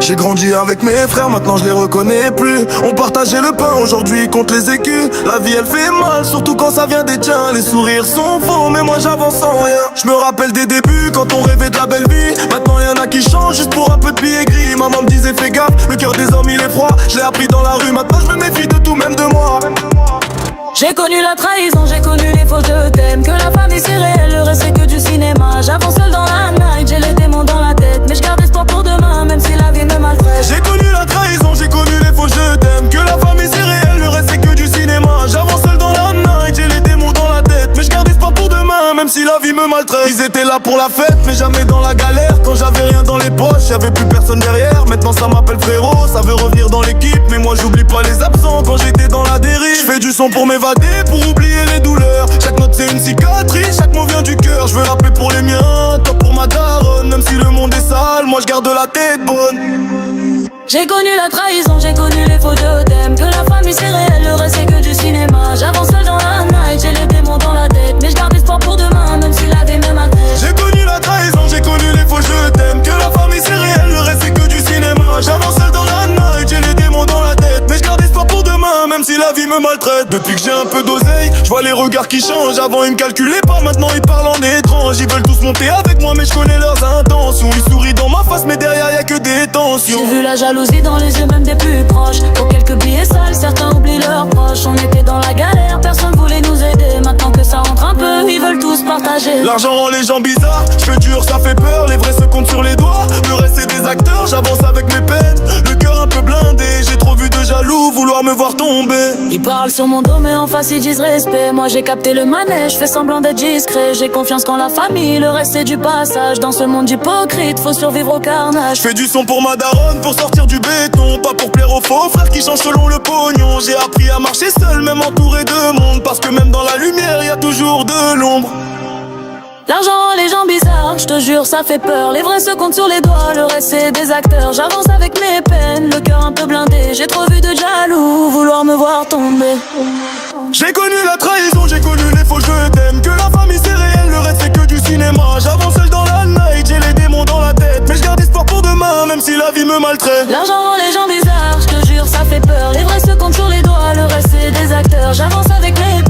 J'ai grandi avec mes frères, maintenant je les reconnais plus. On partageait le pain, aujourd'hui compte les écus. La vie elle fait mal, surtout quand ça vient des tiens. Les sourires sont faux, mais moi j'avance sans rien. Je me rappelle des débuts, quand on rêvait de la belle vie. Maintenant y'en a qui changent juste pour un peu de billets gris. Maman me disait fais gaffe, le cœur des hommes il est froid. Je l'ai appris dans la rue, maintenant je me méfie de tout, même de moi. J'ai connu la trahison, j'ai connu les fautes de thème. Que la famille c'est réel, le reste c'est que du cinéma. J'avance seul dans la night, j'ai les démons dans la tête. Mais je garde espoir pour demain, même si la vie me maltraite. J'ai connu la trahison, j'ai connu les faux je t'aime. Que la famille c'est réel, le reste c'est que du cinéma. J'avance seul dans la night, j'ai les démons dans la tête. Mais je garde espoir pour demain, même si la vie me maltraite. Ils étaient là pour la fête, mais jamais dans la galère. Quand j'avais rien dans les poches, y'avait plus personne derrière. Maintenant ça m'appelle frérot, ça veut revenir dans l'équipe. Mais moi j'oublie pas les absents quand j'étais dans la dérive. Je fais du son pour m'évader, pour oublier les douleurs. Chaque note c'est une cicatrice, chaque mot vient du cœur. Je veux rapper pour les miens, toi pour ma daronne. Même si le monde est sale, moi je garde la tête bonne. J'ai connu la trahison, j'ai connu les faux je t'aime. Que la famille c'est réel, le reste c'est que du cinéma. J'avance seul dans la night, j'ai les démons dans la tête. Mais je garde espoir pour demain, même si la vie me maltraite. J'ai connu la trahison, j'ai connu les faux je t'aime. Que la famille c'est réel, le reste c'est que du cinéma. J'avance seul dans la night, j'ai les démons dans la tête. Mais je garde espoir pour demain, même si la vie me maltraite. Depuis que j'ai un peu d'oseille, je vois les regards qui changent. Avant ils me calculaient pas, maintenant ils parlent en étrange. Ils veulent tous monter avec moi mais je connais leurs intentions. Ils sourient dans ma face mais derrière y'a que des tensions. J'ai vu la jalousie dans les yeux même des plus proches. Pour quelques billets sales, certains oublient leurs proches. On était dans la galère, personne voulait nous aider. Maintenant que ça rentre un peu, ils veulent tous partager. L'argent rend les gens bizarres, je fais dur, ça fait peur. Les vrais se comptent sur les doigts, le reste c'est des acteurs. J'avance avec mes peines, le cœur un peu blindé. J'ai trop vu de jaloux vouloir me voir tomber. Ils parlent sur mon dos mais en face ils disent respect. Moi j'ai capté le manège, fais semblant d'être discret. J'ai confiance qu'en la famille, le reste c'est du passage. Dans ce monde hypocrite, faut survivre au carnage. Je fais du son pour ma daronne, pour sortir du béton. Pas pour plaire aux faux frères qui changent selon le pognon. J'ai appris à marcher seul, même entouré de monde. Parce que même dans la lumière, y a toujours de l'ombre. L'argent rend les gens bizarres, je te jure ça fait peur. Les vrais se comptent sur les doigts, le reste c'est des acteurs. J'avance avec mes peines, le cœur un peu blindé. J'ai trop vu de jaloux, vouloir me voir tomber. J'ai connu la trahison, j'ai connu les faux je t'aime. Que la famille c'est réel, le reste c'est que du cinéma. J'avance seul dans la night, j'ai les démons dans la tête. Mais je garde espoir pour demain, même si la vie me maltraite. L'argent rend les gens bizarres, je te jure ça fait peur. Les vrais se comptent sur les doigts, le reste c'est des acteurs. J'avance avec mes